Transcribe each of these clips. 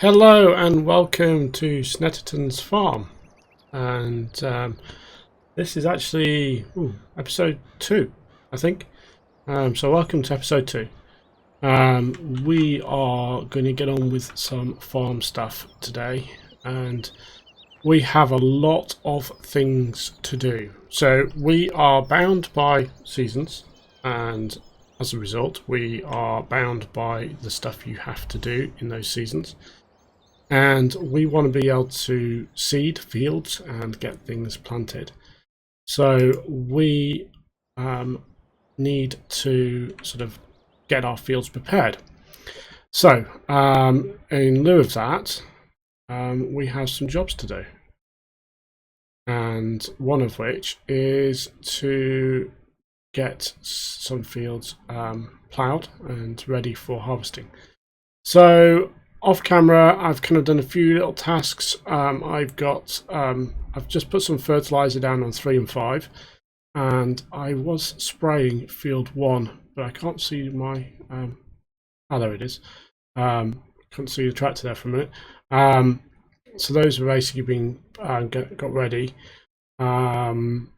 Hello and welcome to Snettertons farm, and this is actually episode 2, I think. So welcome to episode 2. We are going to get on with some farm stuff today, and we have a lot of things to do. So we are bound by seasons, and as a result we are bound by the stuff you have to do in those seasons. And we want to be able to seed fields and get things planted. So we need to sort of get our fields prepared. So in lieu of that, we have some jobs to do. And one of which is to get some fields ploughed and ready for harvesting. So off camera, I've kind of done a few little tasks. I've just put some fertilizer down on 3 and 5, and I was spraying field 1, but I can't see my there it is. Couldn't see the tractor there for a minute. So those are basically being got ready. I've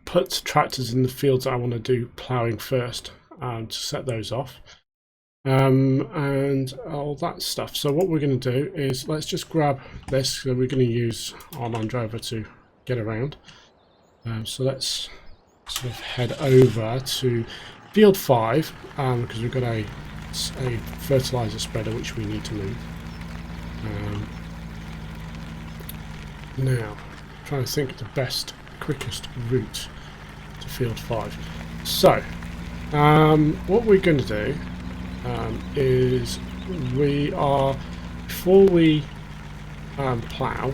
put tractors in the fields that I want to do ploughing first to set those off. And all that stuff. So what we're going to do is let's just grab this. So we're going to use our Land Rover to get around. So let's sort of head over to field 5 because we've got a fertilizer spreader which we need to move. Now, I'm trying to think of the best, quickest route to field 5. So what we're going to do is we are, before we plough,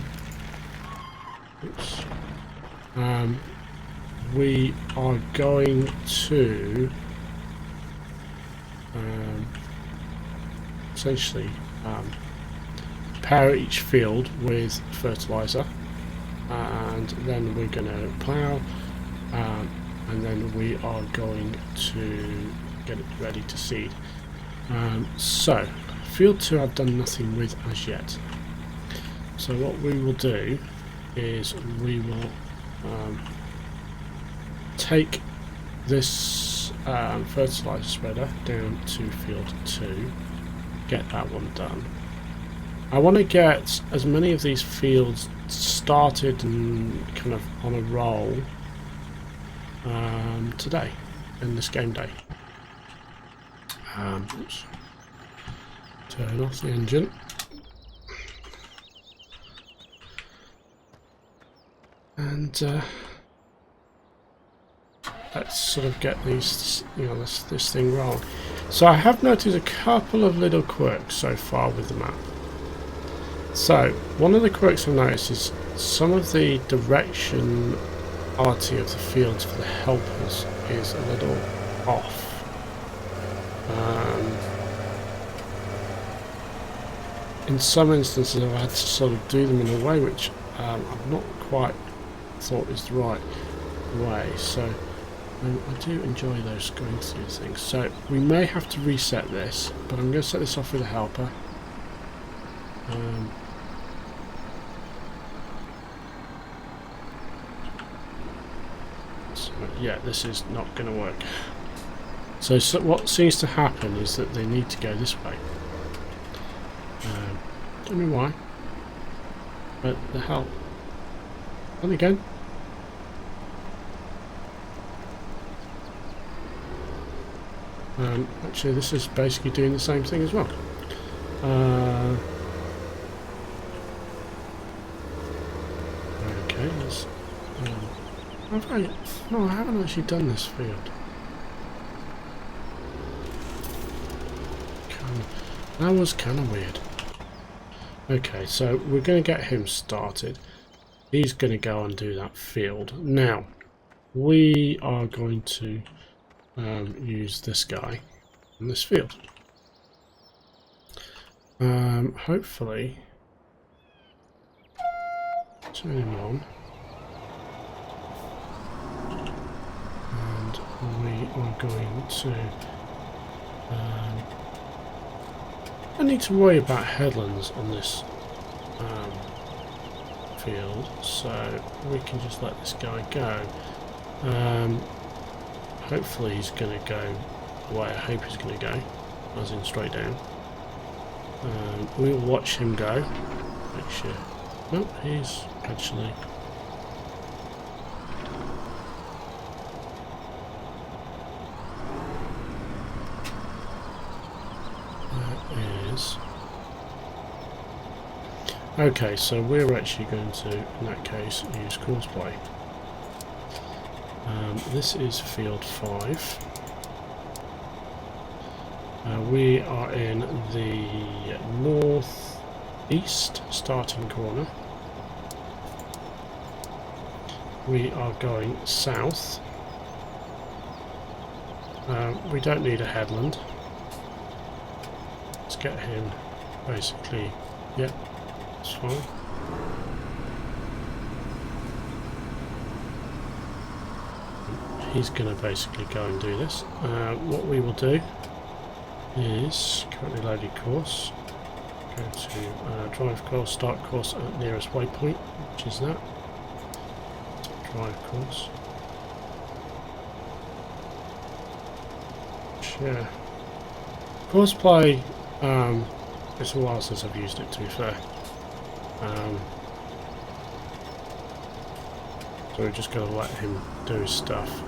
we are going to essentially prepare each field with fertilizer, and then we're going to plough, and then we are going to get it ready to seed. So field 2 I've done nothing with as yet. So what we will do is we will take this fertilizer spreader down to field 2, get that one done. I want to get as many of these fields started and kind of on a roll today, in this game day. Oops. Turn off the engine. And let's sort of get these, this thing rolling. So I have noticed a couple of little quirks so far with the map. So one of the quirks I've noticed is some of the directionality of the fields for the helpers is a little off. In some instances I've had to sort of do them in a way which I've not quite thought is the right way, so I do enjoy those going through things. So we may have to reset this, but I'm going to set this off with a helper. So yeah, this is not going to work. So what seems to happen is that they need to go this way. Don't know why, but the hell. And again. Actually, this is basically doing the same thing as well. Okay, let's. No, I haven't actually done this field. That was kind of weird. Okay, so we're going to get him started. He's going to go and do that field. Now, we are going to use this guy in this field. Hopefully, turn him on. And we are going to I need to worry about headlands on this field, so we can just let this guy go. Hopefully he's going to go the way I hope he's going to go, as in straight down. We'll watch him go. Make sure. Nope, he's actually. That is. Okay, so we're actually going to, in that case, use Courseplay. This is field 5. We are in the northeast starting corner. We are going south. We don't need a headland. Let's get him basically, yep, that's fine. He's going to basically go and do this. What we will do is currently loaded course. Go to drive course, start course at nearest waypoint, which is that. Drive course. Yeah. Courseplay, it's a while since I've used it, to be fair. So we're just going to let him do his stuff.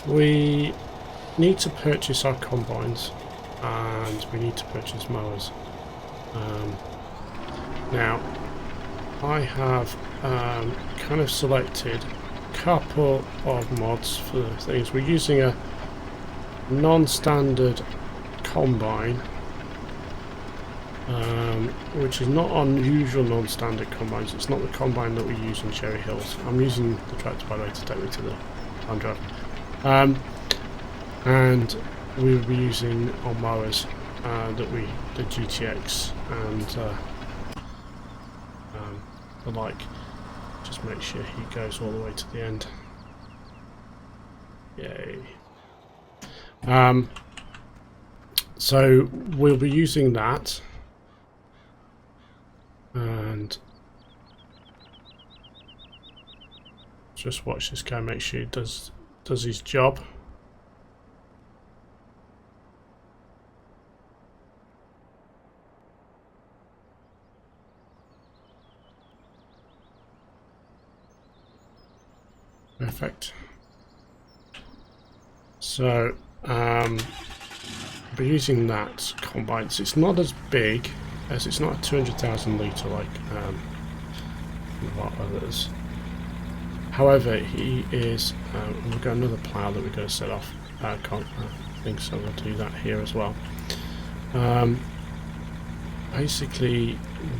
We need to purchase our combines and we need to purchase mowers. Now I have kind of selected a couple of mods for things. We're using a non-standard combine, which is not unusual non-standard combines. It's not the combine that we use in Cherry Hills. I'm using the tractor, by the way, to take me to the farm drive. And we will be using our mowers the GTX and the like. Just make sure he goes all the way to the end. Yay. So we'll be using that, and just watch this guy, make sure he does his job. Perfect. So I'll be using that combine. It's not as big as, it's not a 200,000 litre like a lot of others. However, he is. We've got another plough that we're going to set off. I think so. We'll do that here as well. Basically,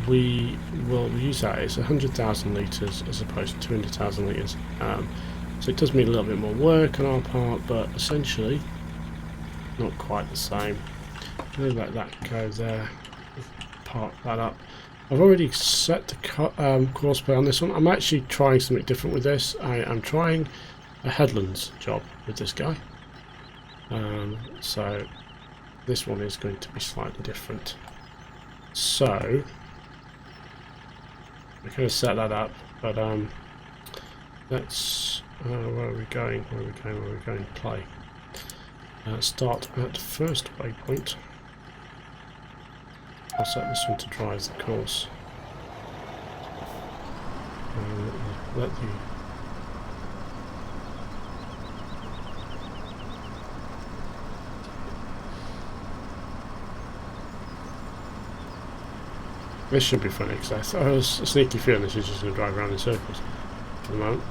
we will use that. It's 100,000 litres as opposed to 200,000 litres. So it does mean a little bit more work on our part, but essentially not quite the same. We'll let that go there. Park that up. I've already set the Courseplay on this one. I'm actually trying something different with this. I am trying a headlands job with this guy. So this one is going to be slightly different. So we're going to set that up, but let's where are we going? Where are we going? Where are we going? Play. Start at first waypoint. I'll set this one to drive the course. Let you. This should be funny because I was a sneaky feeling this is just going to drive around in circles at the moment.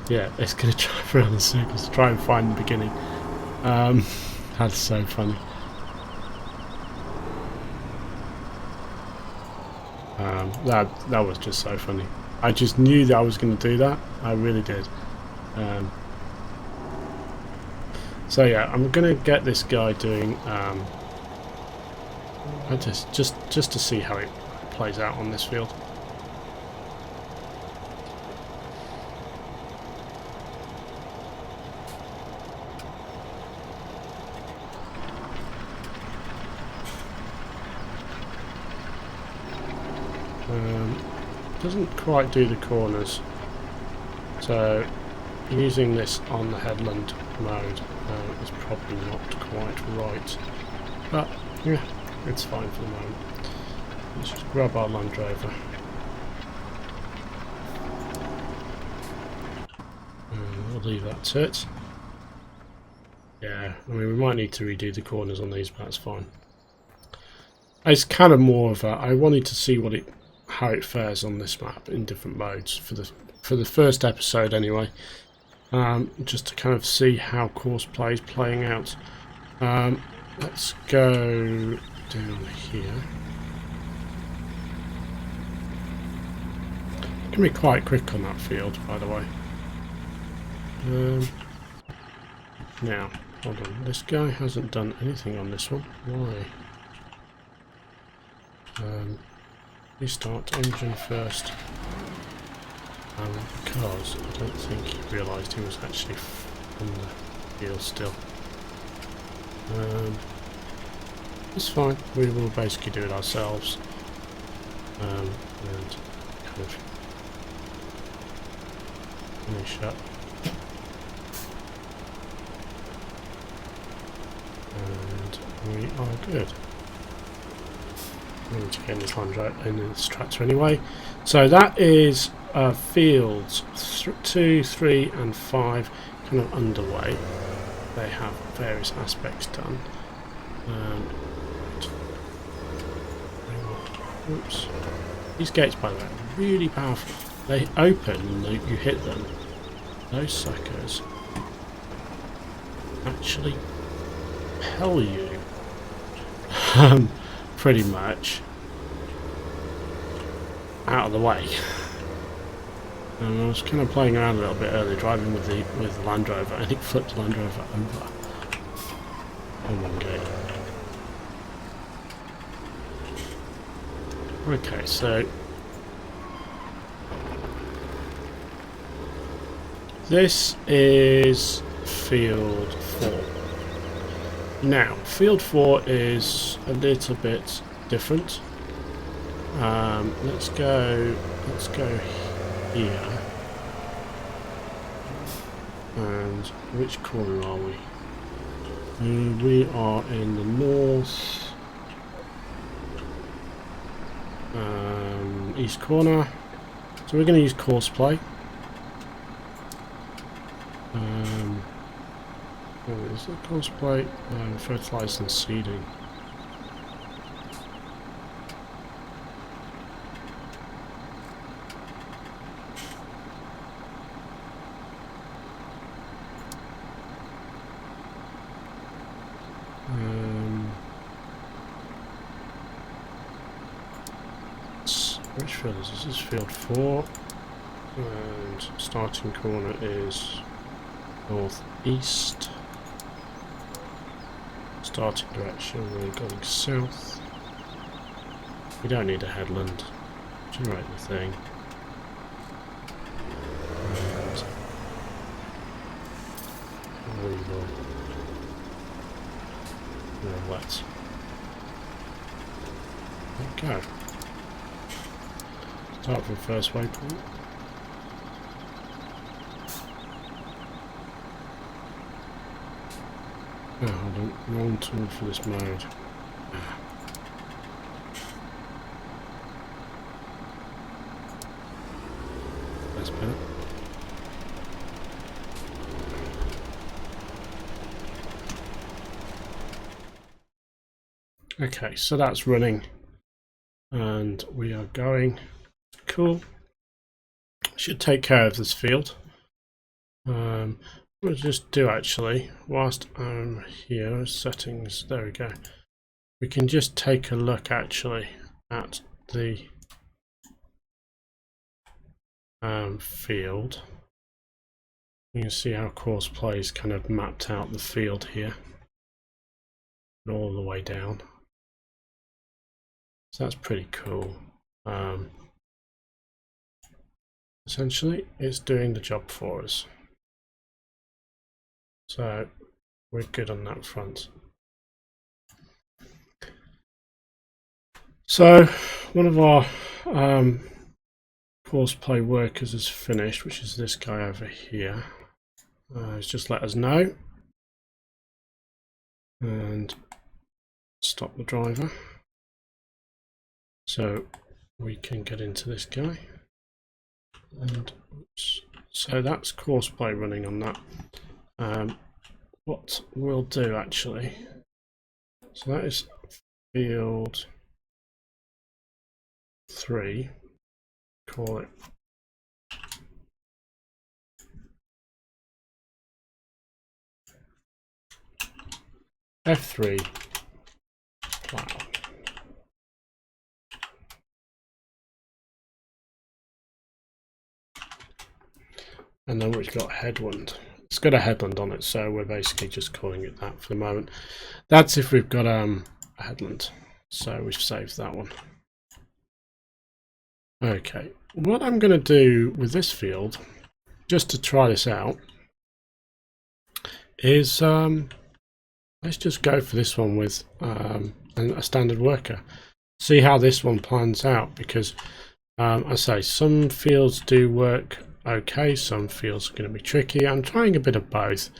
Yeah, it's going to drive around in circles to try and find the beginning. That's so funny. That was just so funny. I just knew that I was going to do that. I really did. So yeah, I'm going to get this guy doing. Just to see how it plays out on this field. doesn't quite do the corners. So using this on the headland mode is probably not quite right. But yeah, it's fine for the moment. Let's just grab our Land Rover. We'll leave that to it. Yeah, I mean, we might need to redo the corners on these, but that's fine. It's kind of more of a, I wanted to see how it fares on this map in different modes for the first episode anyway. Just to kind of see how Courseplay is playing out. Let's go down here. Can be quite quick on that field, by the way. Now, hold on. This guy hasn't done anything on this one. Why? Restart engine first. Because I don't think he realised he was actually on the field still. It's fine. We will basically do it ourselves. And kind of finish up. And we are good. I need to get this Land Rover in this tractor anyway. So that is fields 2, 3 and 5 kind of underway. They have various aspects done. Oops. These gates, by the way, are really powerful. They open and you hit them. Those suckers actually hell you. Pretty much out of the way. And I was kind of playing around a little bit earlier, driving with the Land Rover, and it flipped the Land Rover over on one gate. Okay, so this is field 4. Now, field 4 is a little bit different. Let's go here. And which corner are we? We are in the north east corner. So we're going to use Courseplay. Is it Courseplay? Fertilize and seeding. Which field is this? This is field 4, and starting corner is northeast. Starting direction, we're going south. We don't need a headland. Generate the thing. And we will. We're wet. There we go. Start from first waypoint. Oh, hold on. Wrong tool for this mode. That's better. Okay, so that's running. And we are going. Cool. Should take care of this field. We'll just do actually, whilst I'm here, settings, there we go. We can just take a look actually at the field. You can see how Courseplay is kind of mapped out the field here. And all the way down. So that's pretty cool. Essentially, it's doing the job for us. So we're good on that front. So one of our Courseplay workers is finished, which is this guy over here. He's just let us know. And stop the driver. So we can get into this guy. And oops. So that's Courseplay running on that. What we'll do actually, so that is field 3, call it F3 plough. And then we've got headland. It's got a headland on it, so we're basically just calling it that for the moment. That's if we've got a headland. So we've saved that one. Okay, what I'm going to do with this field, just to try this out, is let's just go for this one with a standard worker. See how this one plans out, because I say some fields do work okay, some fields are going to be tricky. I'm trying a bit of both,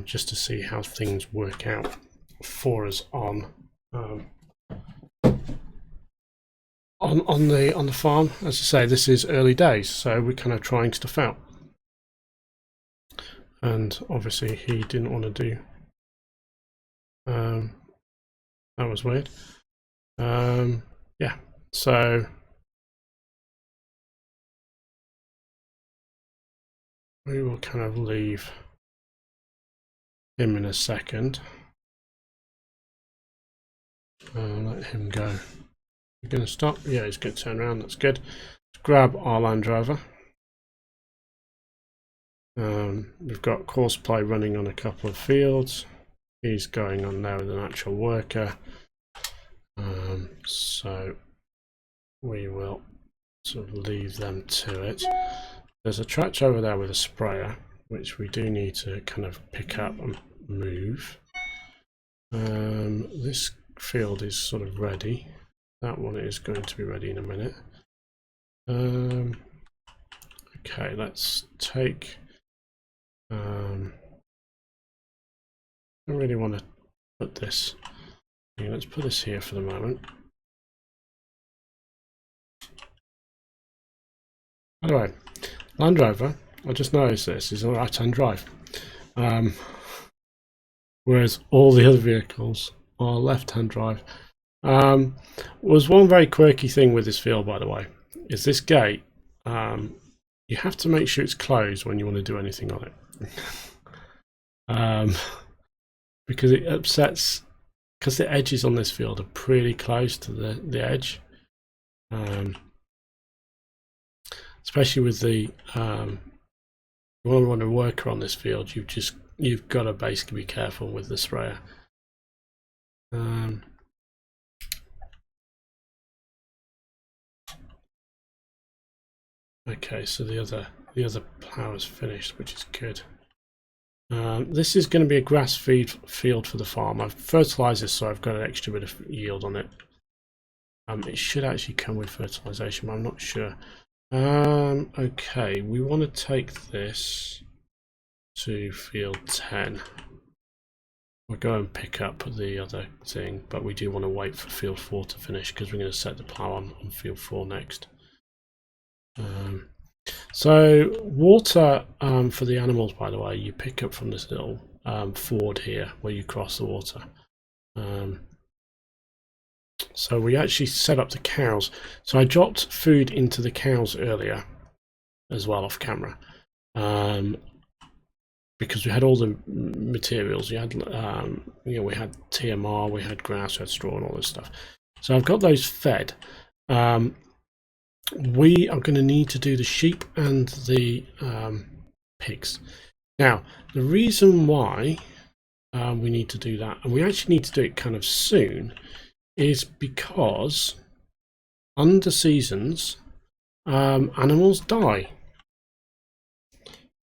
just to see how things work out for us on the farm. As I say, this is early days, so we're kind of trying stuff out. And obviously he didn't want to do that was weird. Yeah, so we will kind of leave him in a second. Let him go. We're going to stop. Yeah, he's going to turn around. That's good. Let's grab our land driver. We've got Courseplay running on a couple of fields. He's going on there with an actual worker. So we will sort of leave them to it. There's a tractor over there with a sprayer, which we do need to kind of pick up and move. This field is sort of ready. That one is going to be ready in a minute. Okay, let's take. I don't really want to put this. Okay, let's put this here for the moment. By the way, Land Rover, I just noticed this, is a right-hand drive. Whereas all the other vehicles are left-hand drive. Was one very quirky thing with this field, by the way, is this gate, you have to make sure it's closed when you want to do anything on it. Because it upsets, because the edges on this field are pretty close to the edge. Especially with the you want to worker on this field, you've got to basically be careful with the sprayer. Okay, so the other plough is finished, which is good. This is going to be a grass feed field for the farm. I've fertilized this, so I've got an extra bit of yield on it. It should actually come with fertilization, but I'm not sure. Okay, we want to take this to field 10. We'll go and pick up the other thing, but we do want to wait for field 4 to finish because we're going to set the plough on field 4 next. So water for the animals, by the way, you pick up from this little ford here where you cross the water. So we actually set up the cows. So I dropped food into the cows earlier as well off camera, because we had all the materials. We had we had TMR, we had grass, we had straw and all this stuff. So I've got those fed. We are going to need to do the sheep and the pigs. Now, the reason why we need to do that, and we actually need to do it kind of soon, is because under seasons animals die.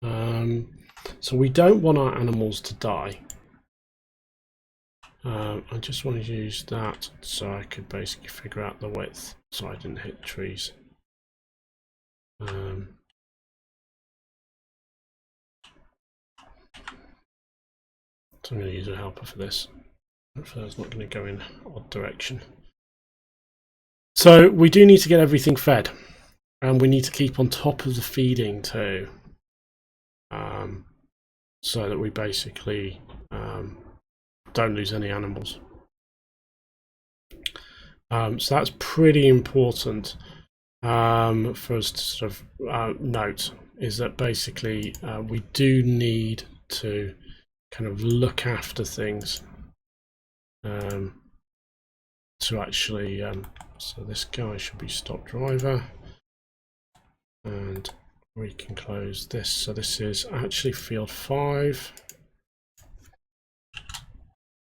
So we don't want our animals to die. I just want to use that so I could basically figure out the width so I didn't hit trees. So I'm going to use a helper for this. Hopefully it's not going to go in odd direction. So we do need to get everything fed, and we need to keep on top of the feeding too, so that we basically don't lose any animals. So that's pretty important for us to sort of note, is that basically we do need to kind of look after things to actually so this guy should be stop driver, and we can close this. So this is actually field 5,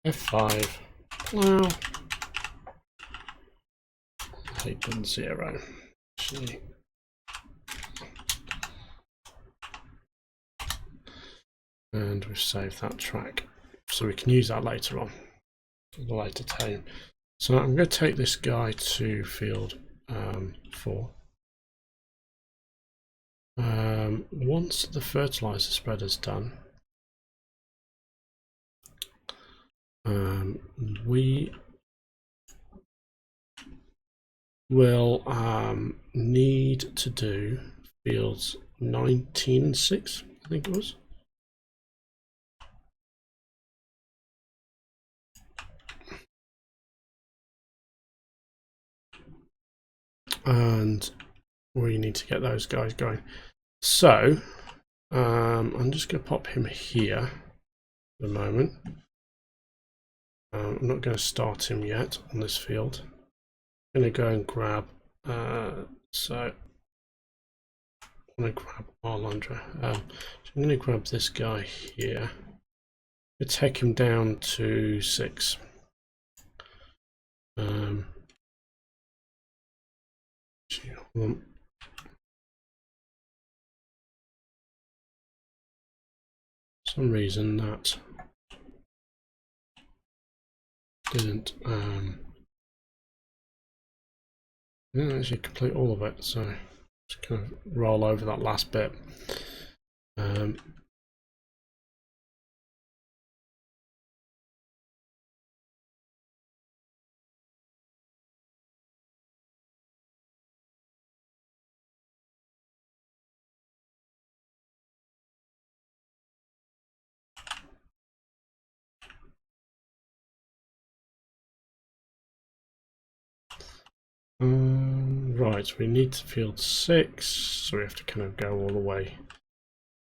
F5, plough, 8.0 actually. And we've saved that track, so we can use that later on, at a later time. So I'm going to take this guy to field 4. Once the fertilizer spreader's done, we will need to do fields 19 and 6, I think it was. And we need to get those guys going. So I'm just going to pop him here for the moment. I'm not going to start him yet on this field. I'm going to go and grab so I'm going to grab Arlandra. I'm going to grab this guy here. I'm going to take him down to 6. For some reason that didn't actually complete all of it, so just kind of roll over that last bit. Right, we need to field 6, so we have to kind of go all the way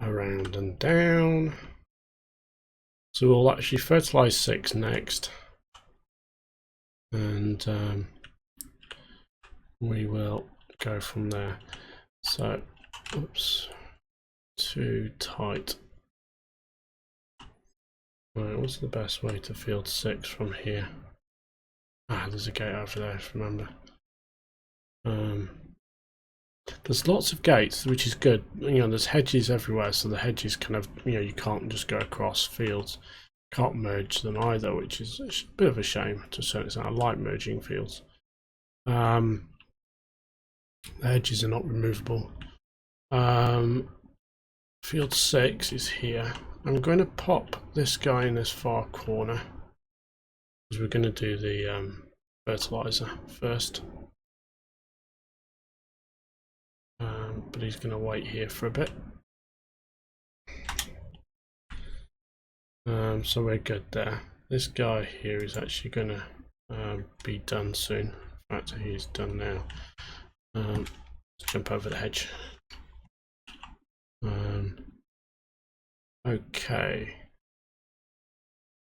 around and down. So we'll actually fertilize 6 next, and we will go from there. So, oops, too tight. Right, what's the best way to field 6 from here? Ah, there's a gate over there, remember. There's lots of gates, which is good. You know, there's hedges everywhere, so the hedges kind of, you know, you can't just go across fields. Can't merge them either, which is a bit of a shame to a certain extent. I like merging fields. The hedges are not removable. Field 6 is here. I'm going to pop this guy in this far corner, because we're going to do the fertilizer first. But he's going to wait here for a bit. So we're good there. This guy here is actually going to be done soon. In fact, he's done now. Let's jump over the hedge. Okay.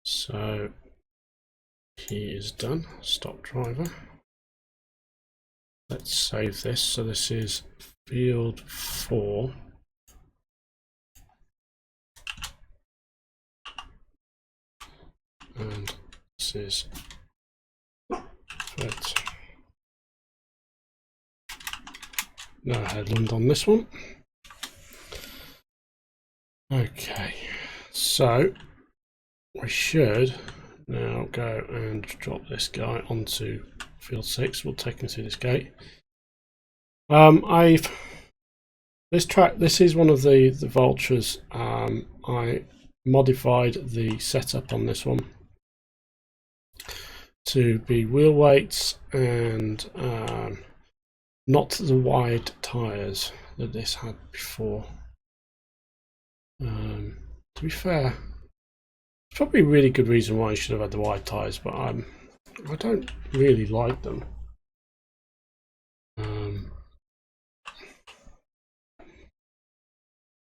So he is done. Stop driver. Let's save this. So this is field 4. And this is no headland on this one. Okay, so we should now go and drop this guy onto field 6. We'll take him through this gate. I've This is one of the Vultures. I modified the setup on this one to be wheel weights and not the wide tyres that this had before. To be fair, it's probably a really good reason why you should have had the wide tyres, but I don't really like them.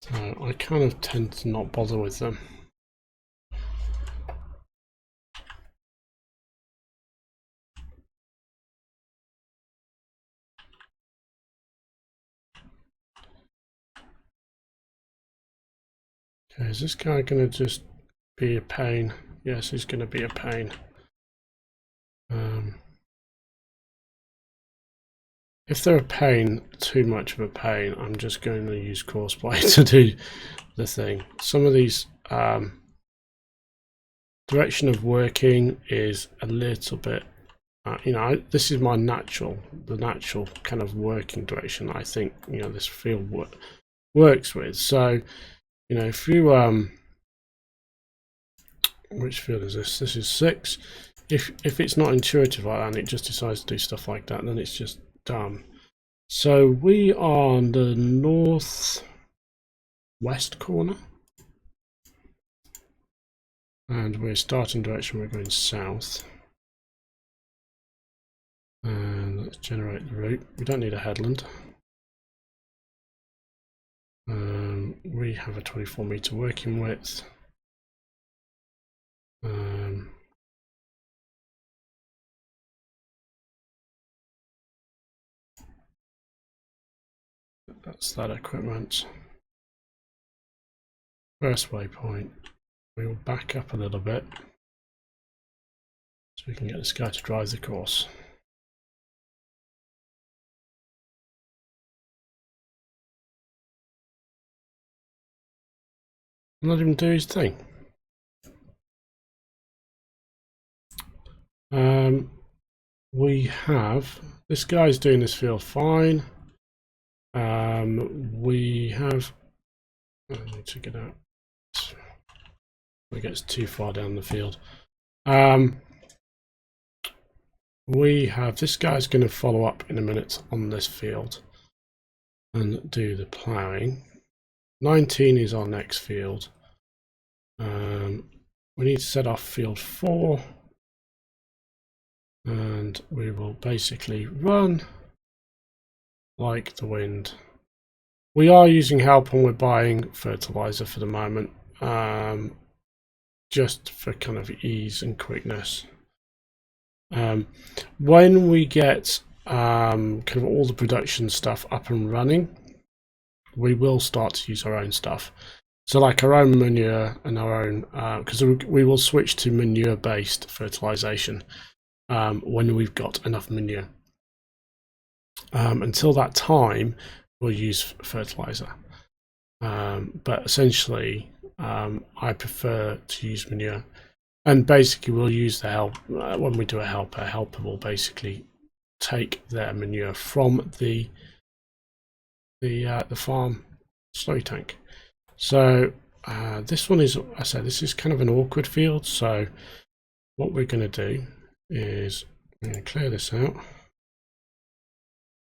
So I kind of tend to not bother with them. Okay, is this guy going to just be a pain? Yes, he's going to be a pain. If they're a pain, too much of a pain, I'm just going to use Courseplay to do the thing. Some of these direction of working is a little bit, this is my the natural kind of working direction I think, this field works with. So, if you, which field is this? This is 6. If it's not intuitive like that and it just decides to do stuff like that, then it's just dumb. So we are on the north west corner. And we're starting direction, we're going south. And let's generate the route. We don't need a headland. We have a 24 meter working width. That's that equipment. First waypoint. We will back up a little bit so we can get this guy to drive the course. And let him do his thing. We have this guy's doing this field fine. We have, I need to get out. It gets too far down the field. We have this guy's going to follow up in a minute on this field and do the ploughing. 19 is our next field. We need to set off field 4 and we will basically run like the wind. We are using help and we're buying fertilizer for the moment, just for kind of ease and quickness. When we get kind of all the production stuff up and running, we will start to use our own stuff. So like our own manure and our own, because we will switch to manure based fertilization when we've got enough manure. Until that time, we'll use fertilizer. But essentially, I prefer to use manure. And basically, we'll use the help when we do a helper will basically take their manure from the farm slurry tank. So this one is, I say, this is kind of an awkward field. So what we're going to do is we're going to clear this out.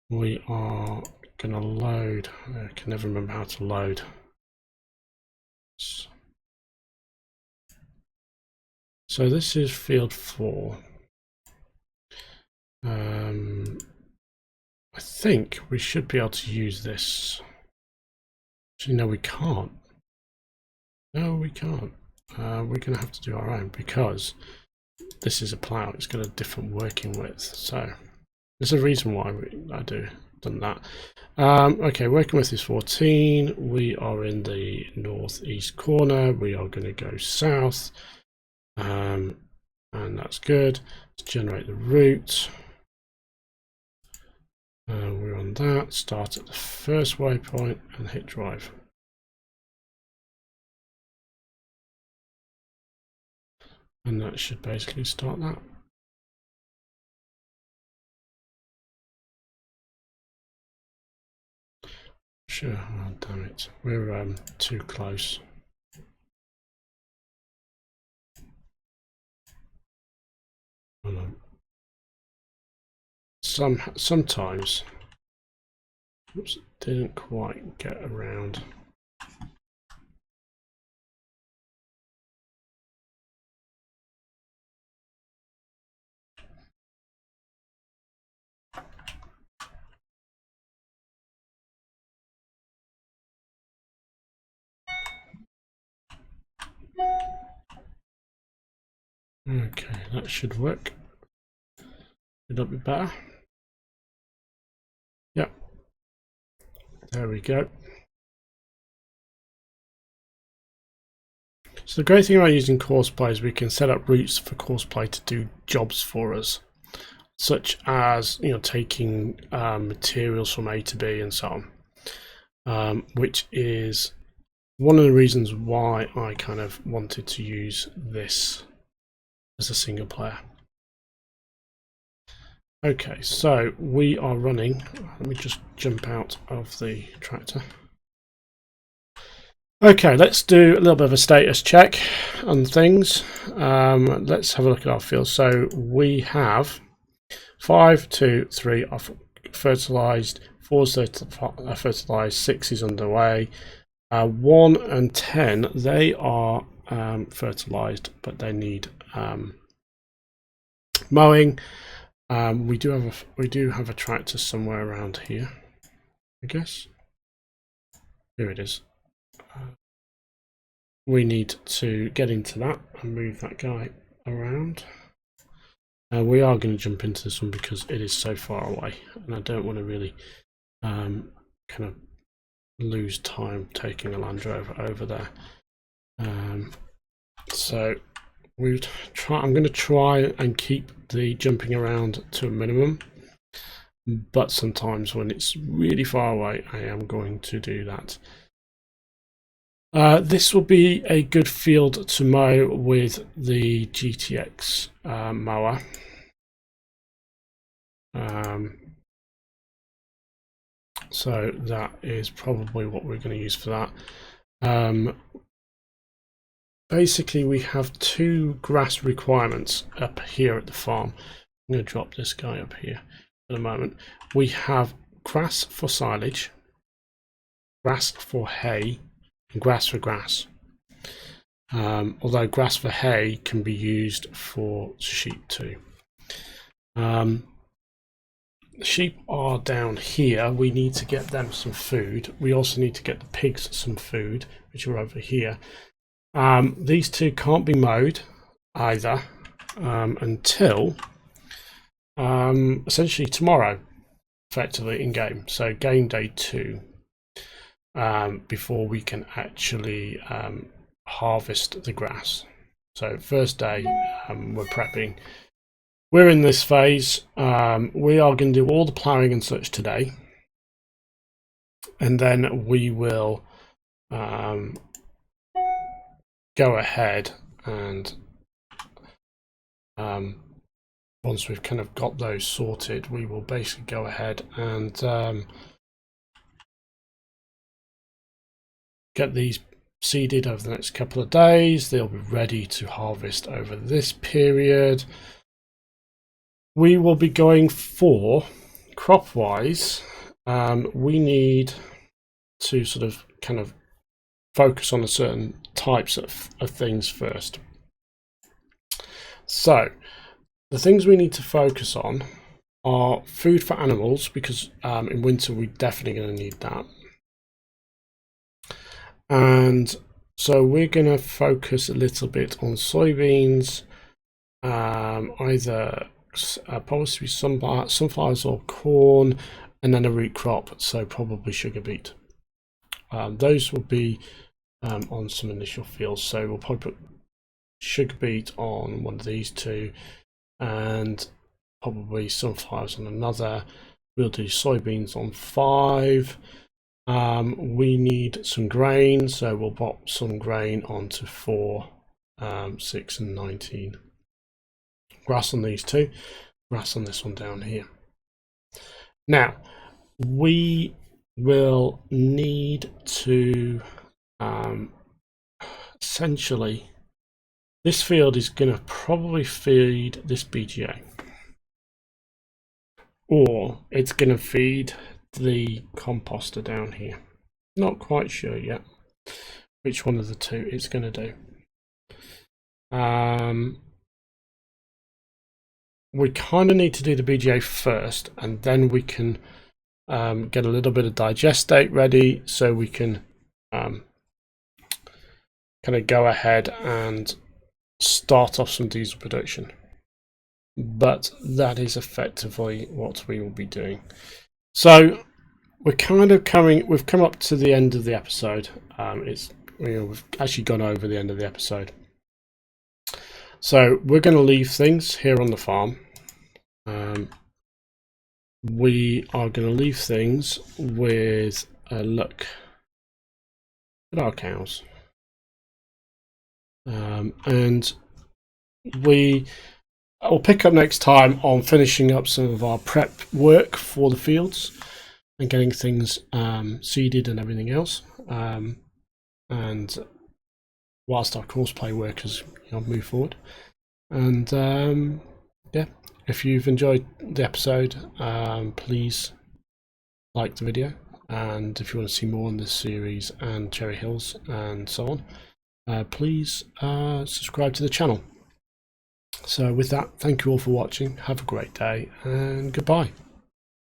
We are going to load. I can never remember how to load. So this is field 4. I think we should be able to use this. Actually, no, we can't. No, we can't. We're going to have to do our own because this is a plough. It's got a different working width. So there's a reason why I done that. Okay, working with is 14. We are in the northeast corner. We are going to go south. And that's good. Let's generate the route. We're on that. Start at the first waypoint and hit drive. And that should basically start that. Sure. Oh, damn it. We're too close. Hold on. Sometimes. Oops, didn't quite get around. Okay, that should work. A little bit better. Yep. There we go. So the great thing about using Courseplay is we can set up routes for Courseplay to do jobs for us, such as taking materials from A to B and so on, which is one of the reasons why I kind of wanted to use this as a single player. Okay, so we are running. Let me just jump out of the tractor. Okay, let's do a little bit of a status check on things. Let's have a look at our field. So we have 5, 2, 3 are fertilized, 4 are fertilized, 6 is underway. 1 and 10, they are fertilized, but they need mowing. We do have a tractor somewhere around here, I guess. Here it is. We need to get into that and move that guy around. We are going to jump into this one because it is so far away, and I don't want to really kind of lose time taking a Land Rover over there. So I'm going to try and keep the jumping around to a minimum, but sometimes when it's really far away, I am going to do that. This will be a good field to mow with the GTX mower. So that is probably what we're going to use for that. Basically, we have 2 grass requirements up here at the farm. I'm going to drop this guy up here for the moment. We have grass for silage, grass for hay, and grass for grass. Although grass for hay can be used for sheep too. The sheep are down here. We need to get them some food. We also need to get the pigs some food, which are over here. These 2 can't be mowed either until essentially tomorrow, effectively in game. So game day 2, before we can actually harvest the grass. So first day, we're prepping. We're in this phase. We are going to do all the ploughing and such today, and then we will go ahead and once we've kind of got those sorted, we will basically go ahead and get these seeded over the next couple of days. They'll be ready to harvest over this period. We will be going for crop wise. We need to sort of kind of focus on a certain types of things first. So the things we need to focus on are food for animals, because in winter we're definitely going to need that. And so we're going to focus a little bit on soybeans, either possibly sunflowers or corn, and then a root crop, so probably sugar beet. Those will be on some initial fields, so we'll probably put sugar beet on one of these 2 and probably sunflowers on another. We'll do soybeans on 5. We need some grain, so we'll pop some grain onto 4, 6 and 19. Grass on these 2, grass on this one down here. Now we we'll need to essentially, this field is going to probably feed this BGA, or it's going to feed the composter down here. Not quite sure yet which one of the two it's going to do. We kind of need to do the BGA first, and then we can get a little bit of digestate ready, so we can kind of go ahead and start off some diesel production. But that is effectively what we will be doing. So we're kind of we've come up to the end of the episode. We've actually gone over the end of the episode. So we're going to leave things here on the farm. We are going to leave things with a look at our cows. And we will pick up next time on finishing up some of our prep work for the fields and getting things seeded and everything else. And whilst our Courseplay work has moved forward. And yeah, if you've enjoyed the episode, please like the video, and if you want to see more on this series and Cherry Hills and so on, please subscribe to the channel. So with that, thank you all for watching, have a great day, and goodbye.